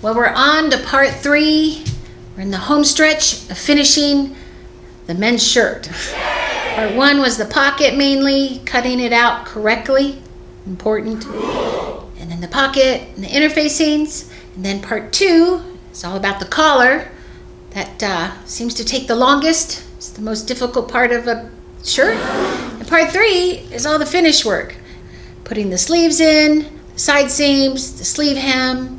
Well, we're on to part 3. We're in the home stretch of finishing the men's shirt. Part 1 was the pocket mainly, cutting it out correctly, important. And then the pocket and the interfacings. And then part 2 is all about the collar. That seems to take the longest. It's the most difficult part of a shirt. And part 3 is all the finish work. Putting the sleeves in, the side seams, the sleeve hem,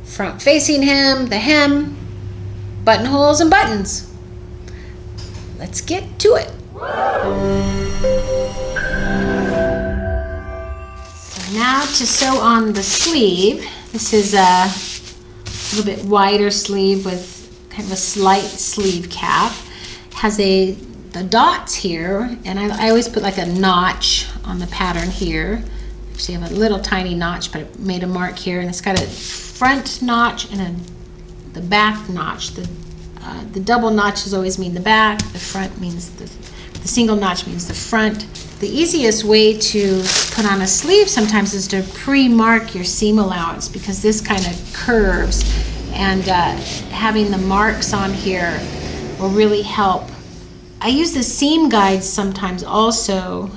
front facing hem, the hem, buttonholes and buttons. Let's get to it. So now to sew on the sleeve. This is a little bit wider sleeve with kind of a slight sleeve cap. It has the dots here, and I always put like a notch on the pattern here. Actually, I have a little tiny notch, but I made a mark here, and it's got a front notch and the back notch. The double notches always mean the back. The front means the single notch means the front. The easiest way to put on a sleeve sometimes is to pre-mark your seam allowance, because this kind of curves, and having the marks on here will really help. I use the seam guides sometimes also,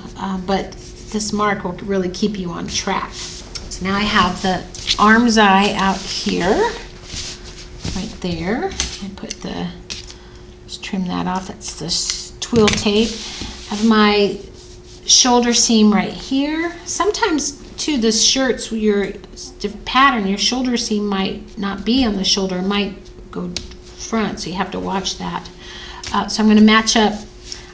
but this mark will really keep you on track. So now I have the arm's eye out here, right there. Just trim that off. That's the twill tape. I have my shoulder seam right here. Sometimes too, the shirts, your pattern, your shoulder seam might not be on the shoulder, it might go front, so you have to watch that. So I'm going to match up.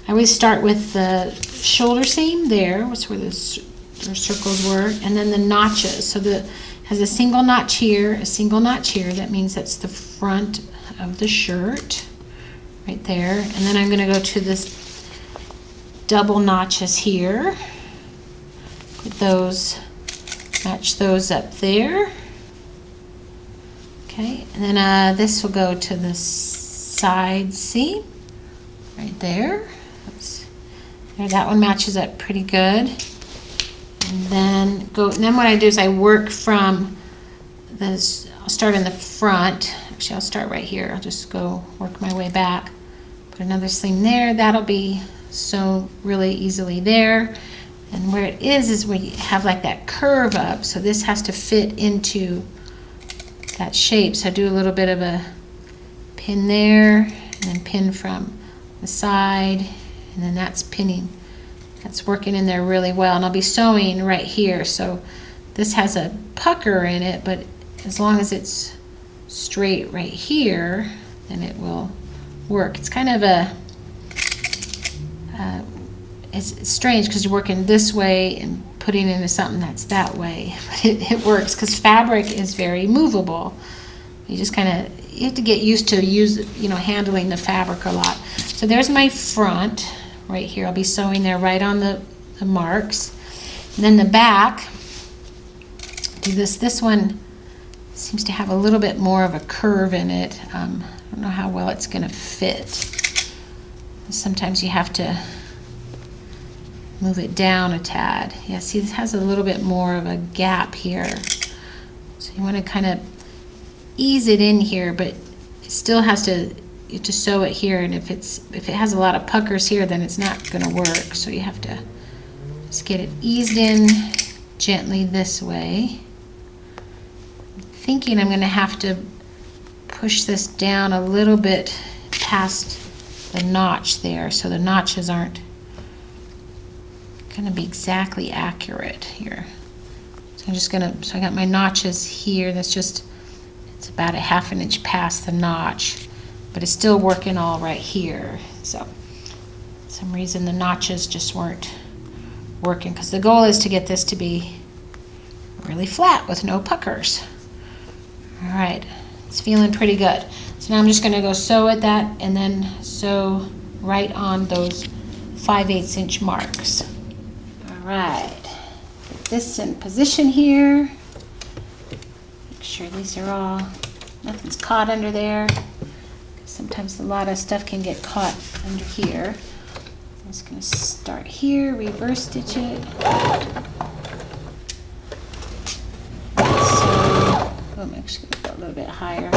I always start with the shoulder seam there, that's where the circles were, and then the notches. So has a single notch here, a single notch here. That means that's the front of the shirt, right there. And then I'm going to go to this double notches here. Put those, match those up there. Okay, and then this will go to the side seam, right there. There, that one matches up pretty good. And then what I do is I work from this. I'll start in the front. Actually, I'll start right here. I'll just go work my way back. Put another seam there. That'll be sewn really easily there. And where it is where you have like that curve up. So this has to fit into that shape. So I do a little bit of a pin there, and then pin from the side. And then that's pinning, that's working in there really well. And I'll be sewing right here. So this has a pucker in it, but as long as it's straight right here, then it will work. It's kind of it's strange because you're working this way and putting into something that's that way. But it works because fabric is very movable. You just you have to get used to handling the fabric a lot. So there's my front. Right here, I'll be sewing there right on the marks. And then the back, do this one seems to have a little bit more of a curve in it. I don't know how well it's going to fit. Sometimes you have to move it down a tad. Yeah, see, this has a little bit more of a gap here. So you want to kind of ease it in here, but it still has to sew it here, and if it has a lot of puckers here, then it's not going to work. So you have to just get it eased in gently this way. I'm thinking I'm going to have to push this down a little bit past the notch there, so the notches aren't going to be exactly accurate here. So I'm just going to, so I got my notches here. It's about a 1/2 inch past the notch. But it's still working all right here. So for some reason the notches just weren't working, because the goal is to get this to be really flat with no puckers. All right, it's feeling pretty good. So now I'm just going to go sew at that, and then sew right on those 5/8 inch marks. All right, get this in position here. Make sure these are all, nothing's caught under there. Sometimes a lot of stuff can get caught under here. I'm just going to start here, reverse stitch it. So I'm actually going to go a little bit higher.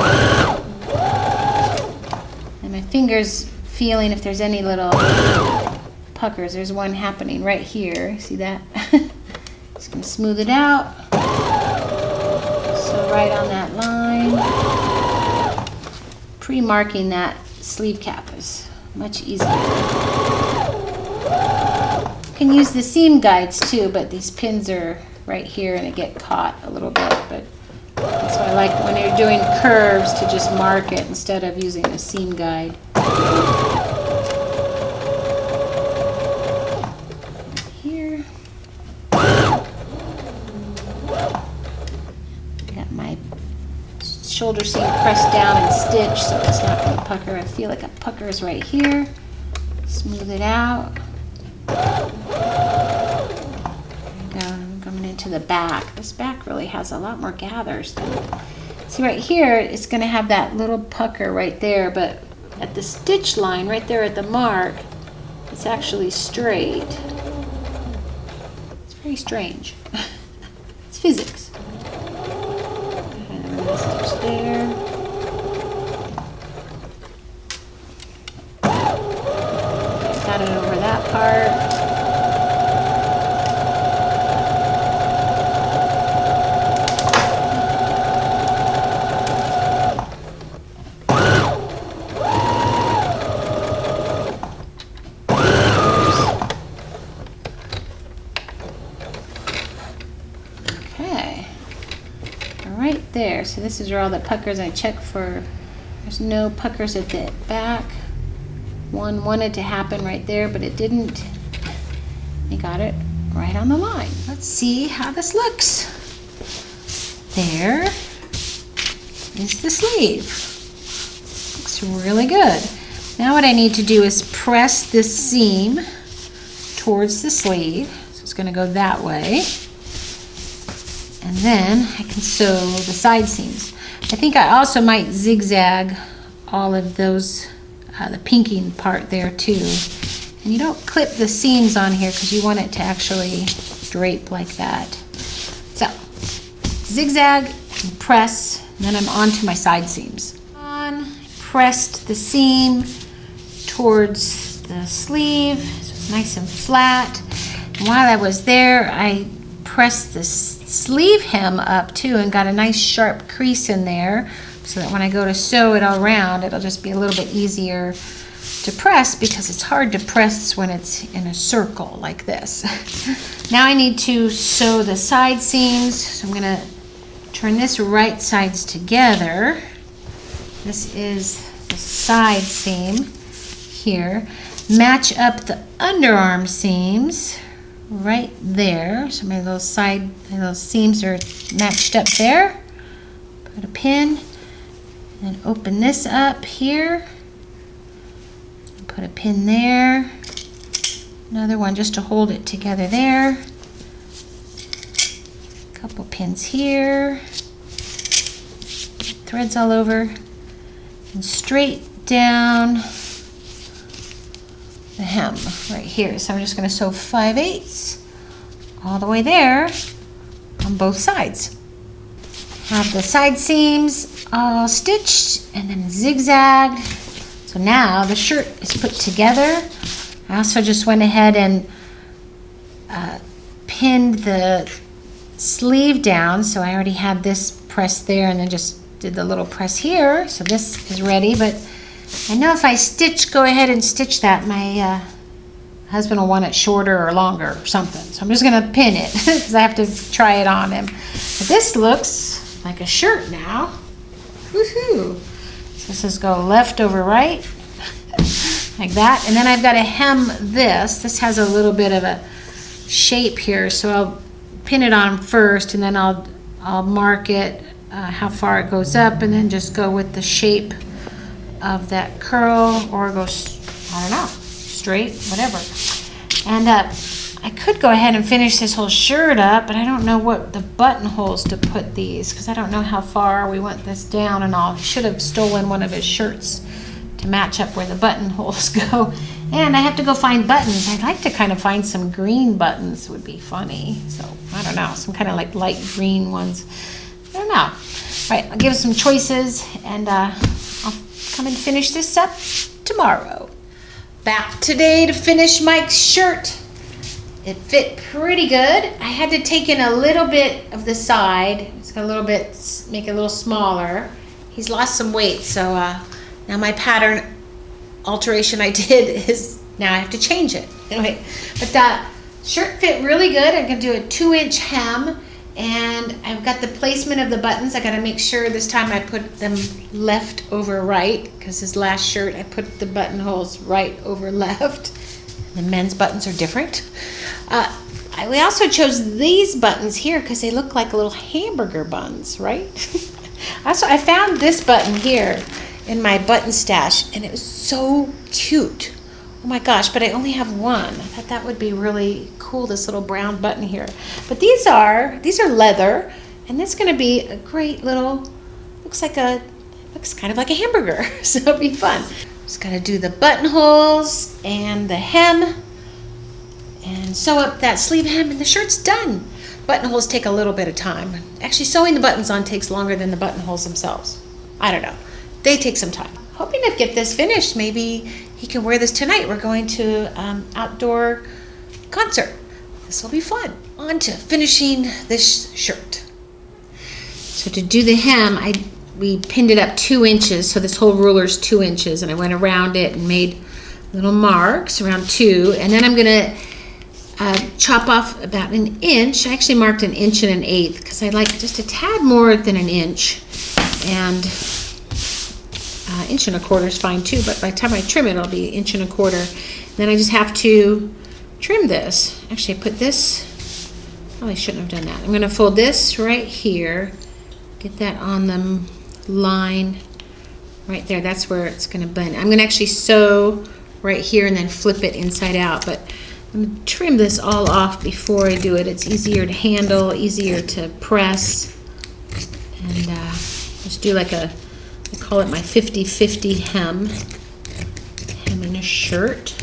And my finger's feeling if there's any little puckers. There's one happening right here. See that? Just going to smooth it out. So right on that line. Pre-marking that sleeve cap is much easier. You can use the seam guides too, but these pins are right here and they get caught a little bit. But that's why I like when you're doing curves to just mark it instead of using a seam guide. Here. Got my shoulder seam pressed down and stitched so it's not going to pucker. I feel like it puckers right here. Smooth it out. Coming into the back. This back really has a lot more gathers than. See right here, it's going to have that little pucker right there, but at the stitch line, right there at the mark, it's actually straight. It's very strange. It's physics. And I'm going to stitch there. Got it over that part. There, so this is where all the puckers I check for. There's no puckers at the back. One wanted to happen right there, but it didn't. You got it right on the line. Let's see how this looks. There is the sleeve. Looks really good. Now what I need to do is press this seam towards the sleeve. So it's going to go that way. And then I can sew the side seams. I think I also might zigzag all of those, the pinking part there too. And you don't clip the seams on here because you want it to actually drape like that. So, zigzag and press, and then I'm on to my side seams. Pressed the seam towards the sleeve, so it's nice and flat. And while I was there, I pressed the sleeve hem up too and got a nice sharp crease in there so that when I go to sew it all around, it'll just be a little bit easier to press because it's hard to press when it's in a circle like this. Now I need to sew the side seams, so I'm going to turn this right sides together. This is the side seam here. Match up the underarm seams right there. So my little seams are matched up there. Put a pin and open this up here. Put a pin there. Another one just to hold it together there. A couple pins here. Threads all over. And straight down the hem right here. So I'm just going to sew 5/8 all the way there on both sides. Have the side seams all stitched and then zigzagged. So now the shirt is put together. I also just went ahead and pinned the sleeve down. So I already had this pressed there and then just did the little press here. So this is ready, but I know if I go ahead and stitch that, my husband will want it shorter or longer or something. So I'm just going to pin it because I have to try it on him. But this looks like a shirt now. Woohoo! So this is go left over right like that. And then I've got to hem this. This has a little bit of a shape here, so I'll pin it on first and then I'll mark it how far it goes up and then just go with the shape of that curl or go, I don't know, straight, whatever. And I could go ahead and finish this whole shirt up, but I don't know what the buttonholes to put these because I don't know how far we want this down and all. I should have stolen one of his shirts to match up where the buttonholes go. And I have to go find buttons. I'd like to kind of find some green buttons, would be funny. So I don't know, some kind of like light green ones. I don't know. right, I'll give some choices, and I'll come and finish this up tomorrow. Back today to finish Mike's shirt. It fit pretty good. I had to take in a little bit of the side. It's got a little bit, make it a little smaller. He's lost some weight, so now my pattern alteration I did is now I have to change it. Anyway, but that shirt fit really good. I'm gonna do a 2-inch hem, and I've got the placement of the buttons. I gotta make sure this time I put them left over right, because his last shirt I put the buttonholes right over left. The men's buttons are different. We also chose these buttons here because they look like little hamburger buns, right? I found this button here in my button stash, and it was so cute. Oh my gosh, but I only have one. I thought that would be really cool, this little brown button here. But these are leather, and this is gonna be a great little, looks kind of like a hamburger, so it'll be fun. Just gotta do the buttonholes and the hem, and sew up that sleeve hem, and the shirt's done. Buttonholes take a little bit of time. Actually, sewing the buttons on takes longer than the buttonholes themselves. I don't know. They take some time. Hoping to get this finished. Maybe he can wear this tonight. We're going to outdoor concert. This will be fun. On to finishing this shirt. So to do the hem, we pinned it up 2 inches. So this whole ruler's 2 inches, and I went around it and made little marks around 2. And then I'm gonna chop off about 1 inch. I actually marked 1 1/8 inches because I like just a tad more than 1 inch, and 1 1/4 inches is fine too, but by the time I trim it, it'll be 1 1/4 inches. Then I just have to trim this. Actually, I put this, probably shouldn't have done that. I'm gonna fold this right here, get that on the line right there. That's where it's gonna blend. I'm gonna actually sew right here and then flip it inside out, but I'm going to trim this all off before I do it. It's easier to handle, easier to press, and just do like I call it my 50-50 hem in a shirt.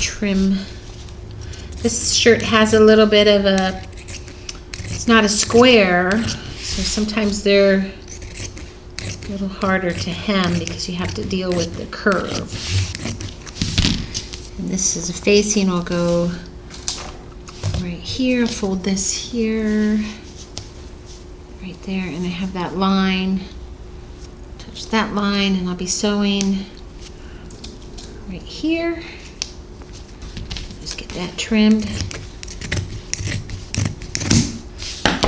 Trim. This shirt has a little bit of it's not a square, so sometimes they're a little harder to hem because you have to deal with the curve. And this is a facing. We'll go right here, fold this here, right there, and I have that line. Touch that line, and I'll be sewing right here. Just get that trimmed.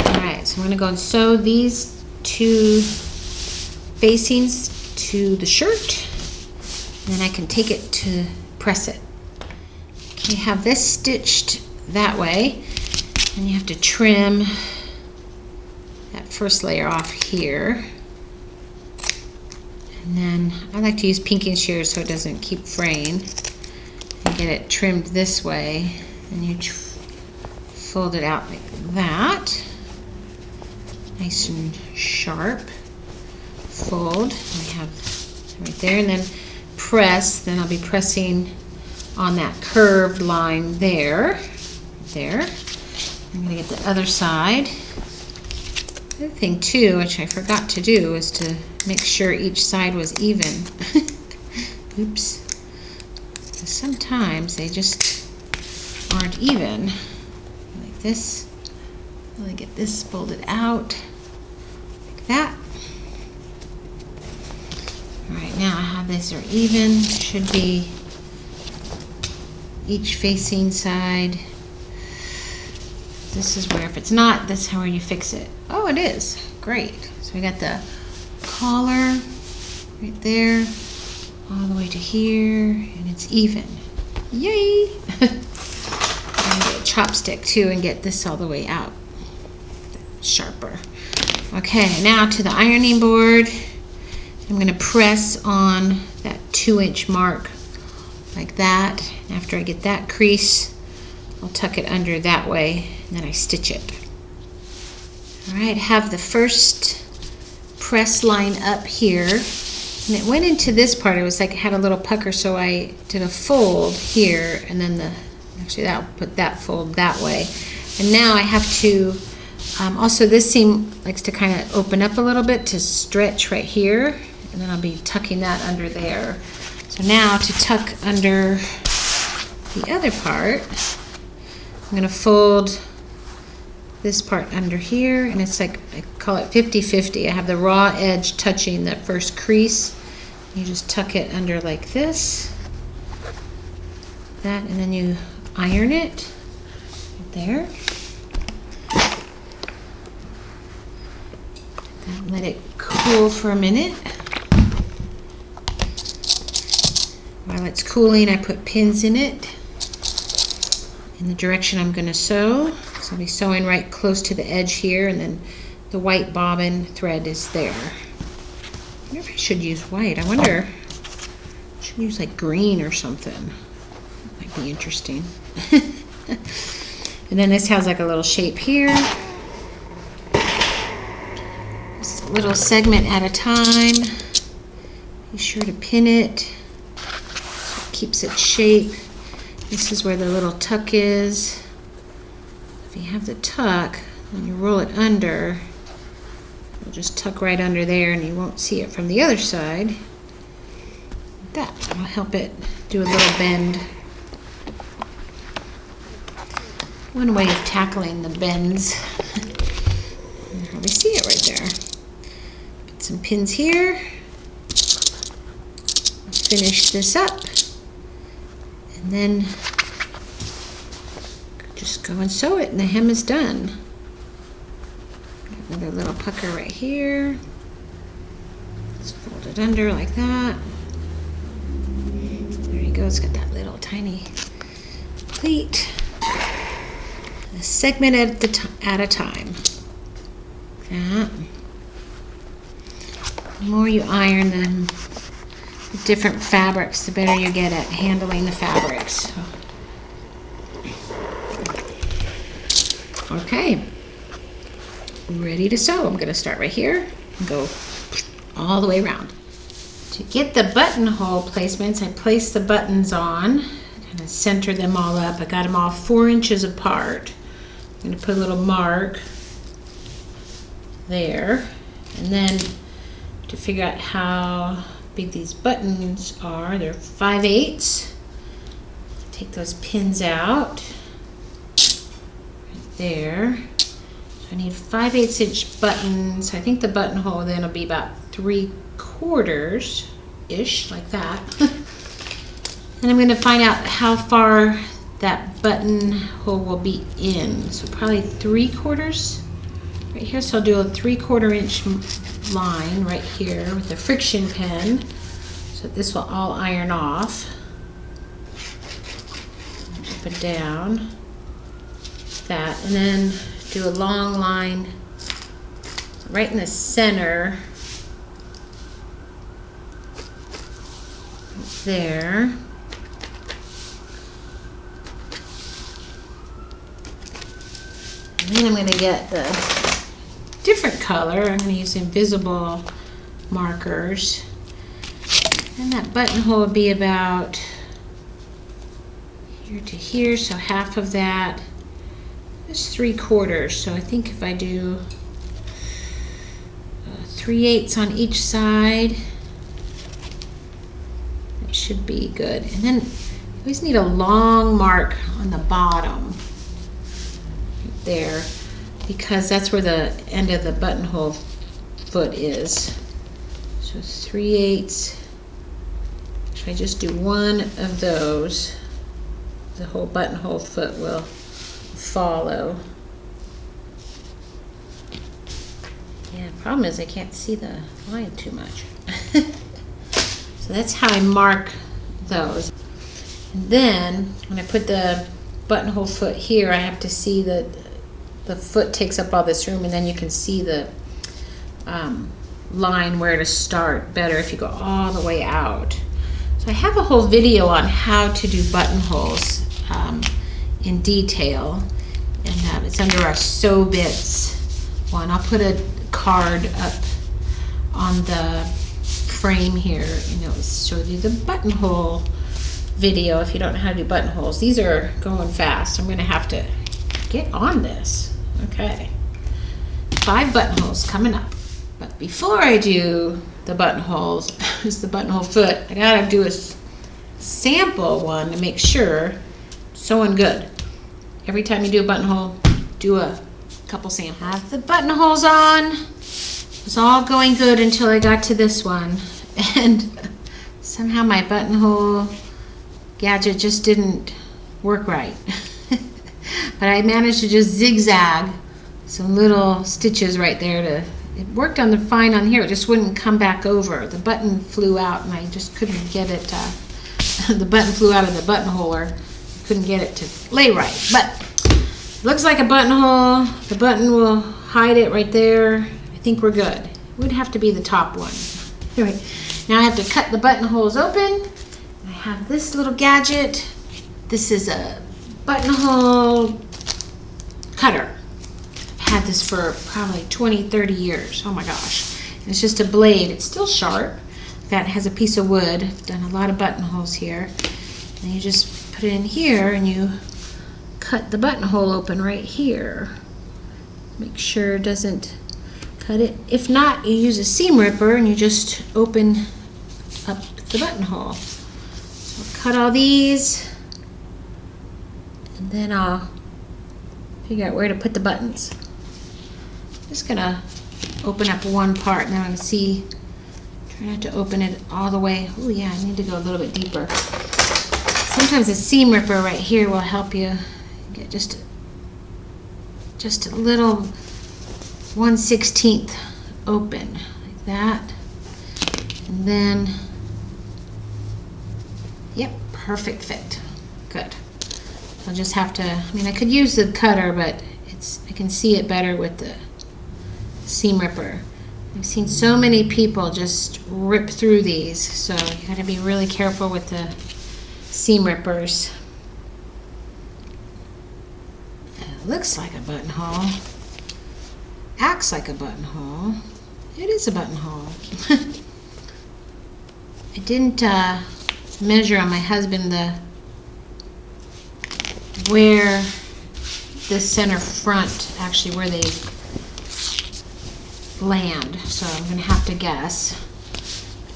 All right, so I'm going to go and sew these 2 facings to the shirt, and then I can take it to press it. You have this stitched that way, and you have to trim that first layer off here, and then I like to use pinking shears so it doesn't keep fraying, and get it trimmed this way, and you fold it out like that, nice and sharp. Fold, we have right there, and then press. Then I'll be pressing on that curved line there. I'm going to get the other side. The other thing too, which I forgot to do, is to make sure each side was even. Oops. Sometimes they just aren't even. Like this. Really get this folded out. Like that. Alright, now how these are even. Should be each facing side. This is where, if it's not, that's how you fix it. Oh, it is. Great. So we got the collar right there, all the way to here, and it's even. Yay! I'm gonna get a chopstick too and get this all the way out. Sharper. Okay, now to the ironing board. I'm going to press on that 2-inch mark like that. And after I get that crease, I'll tuck it under that way, and then I stitch it. All right, have the first press line up here, and it went into this part. It was like it had a little pucker, so I did a fold here, and then actually that'll put that fold that way. And now I have to Also, this seam likes to kind of open up a little bit to stretch right here, and then I'll be tucking that under there. So now to tuck under the other part, I'm going to fold this part under here, and it's like, I call it 50-50. I have the raw edge touching that first crease. You just tuck it under like this, that, and then you iron it right there. And let it cool for a minute. While it's cooling, I put pins in it in the direction I'm going to sew. So I'll be sewing right close to the edge here, and then the white bobbin thread is there. I wonder if I should use white. I wonder, I should use like green or something. Might be interesting. And then this has like a little shape here. Just a little segment at a time. Be sure to pin it so it keeps its shape. This is where the little tuck is. If you have the tuck, when you roll it under, it'll just tuck right under there, and you won't see it from the other side. Like that will help it do a little bend. One way of tackling the bends. You can probably see it right there. Put some pins here. Finish this up, and then just go and sew it, and the hem is done. Another little pucker right here. Just fold it under like that. There you go. It's got that little tiny pleat. A segment at a time. That. The more you iron the different fabrics, the better you get at handling the fabrics. Okay, ready to sew. I'm going to start right here and go all the way around. To get the buttonhole placements, I place the buttons on, kind of center them all up. I got them all 4 inches apart. I'm going to put a little mark there, and then to figure out how big these buttons are, they're 5/8. Take those pins out. There. So I need 5/8 inch buttons. I think the buttonhole then will be about 3/4 ish, like that. And I'm going to find out how far that buttonhole will be in. So probably 3/4 right here. So I'll do a 3/4 inch line right here with a friction pen. So this will all iron off. Up and down. That, and then do a long line right in the center there. And then I'm going to get the different color. I'm going to use invisible markers, and that buttonhole will be about here to here, so half of that. It's 3/4, so I think if I do 3/8 on each side, that should be good. And then you always need a long mark on the bottom right there, because that's where the end of the buttonhole foot is. So 3/8. If I just do one of those, the whole buttonhole foot will follow. Yeah, the problem is I can't see the line too much. So that's how I mark those. And then when I put the buttonhole foot here, I have to see that the foot takes up all this room, and then you can see the line where to start better if you go all the way out. So I have a whole video on how to do buttonholes in detail, and it's under our Sew Bits one. I'll put a card up on the frame here, and it'll show you the buttonhole video if you don't know how to do buttonholes. These are going fast. I'm going to have to get on this. Okay. 5 buttonholes coming up. But before I do the buttonholes, it's the buttonhole foot, I gotta do a sample one to make sure it's sewing good. Every time you do a buttonhole, do a couple samples. Have the buttonholes on. It was all going good until I got to this one. And somehow my buttonhole gadget just didn't work right. But I managed to just zigzag some little stitches right there to, it worked on the fine on here, it just wouldn't come back over. The button flew out and I just couldn't get it, the button flew out of the buttonholer. Couldn't get it to lay right. But it looks like a buttonhole. The button will hide it right there. I think we're good. It would have to be the top one. Anyway, now I have to cut the buttonholes open. I have this little gadget. This is a buttonhole cutter. I've had this for probably 20, 30 years. Oh my gosh. And it's just a blade. It's still sharp. That has a piece of wood. I've done a lot of buttonholes here. And you just put it in here and you cut the buttonhole open right here. Make sure it doesn't cut it. If not, you use a seam ripper and you just open up the buttonhole. So I'll cut all these and then I'll figure out where to put the buttons. I'm just gonna open up one part now and see. Try not to open it all the way. Oh yeah, I need to go a little bit deeper. Sometimes a seam ripper right here will help you get just a little 1/16 open like that. And then, yep, perfect fit. Good. I'll just have to, I mean, I could use the cutter, but I can see it better with the seam ripper. I've seen so many people just rip through these, so you gotta be really careful with the seam rippers. It looks like a buttonhole. Acts like a buttonhole. It is a buttonhole. I didn't measure on my husband where the center front, actually where they land, so I'm gonna have to guess.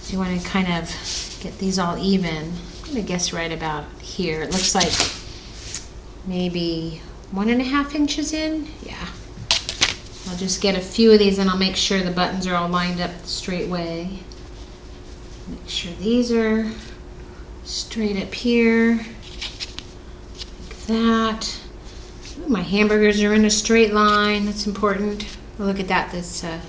So you want to kind of get these all even. I'm gonna guess right about here. It looks like maybe 1.5 inches in. Yeah. I'll just get a few of these and I'll make sure the buttons are all lined up the straight way. Make sure these are straight up here. Like that. Ooh, my hamburgers are in a straight line. That's important. Oh, look at that. It's like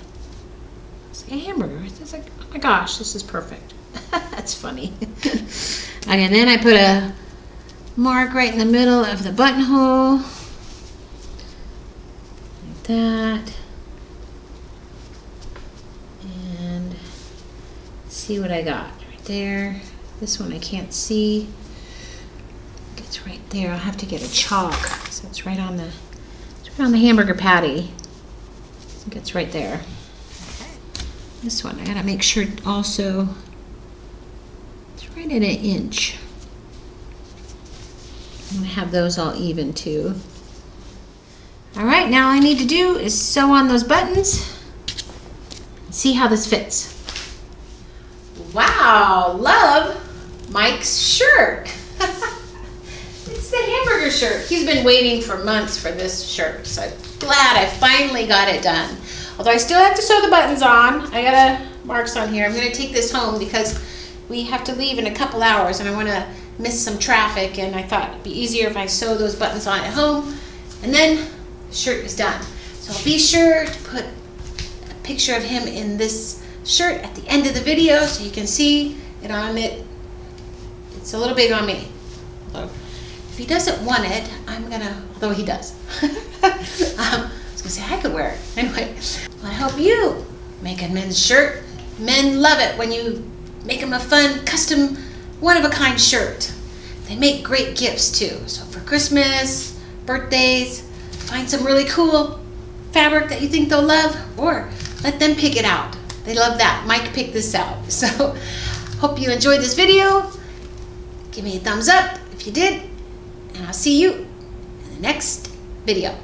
a hamburger. It's like, oh my gosh, this is perfect. That's funny. Okay, and then I put a mark right in the middle of the buttonhole. Like that. And see what I got right there. This one I can't see. It's right there. I'll have to get a chalk. So it's right on the hamburger patty. I think it's right there. This one, I gotta make sure also it's right at 1 inch. I'm gonna have those all even too. All right, now all I need to do is sew on those buttons and see how this fits. Wow, love Mike's shirt. It's the hamburger shirt. He's been waiting for months for this shirt, so I'm glad I finally got it done. Although I still have to sew the buttons on. I got marks on here. I'm going to take this home because we have to leave in a couple hours and I want to miss some traffic, and I thought it'd be easier if I sew those buttons on at home and then the shirt is done. So I'll be sure to put a picture of him in this shirt at the end of the video so you can see it on it. It's a little big on me. So if he doesn't want it, I'm gonna, although he does. I was gonna say I could wear it. Anyway, well, I hope you make a men's shirt. Men love it when you make them a fun, custom, one-of-a-kind shirt. They make great gifts too. So for Christmas, birthdays, find some really cool fabric that you think they'll love, or let them pick it out. They love that. Mike picked this out. So hope you enjoyed this video. Give me a thumbs up if you did, and I'll see you in the next video.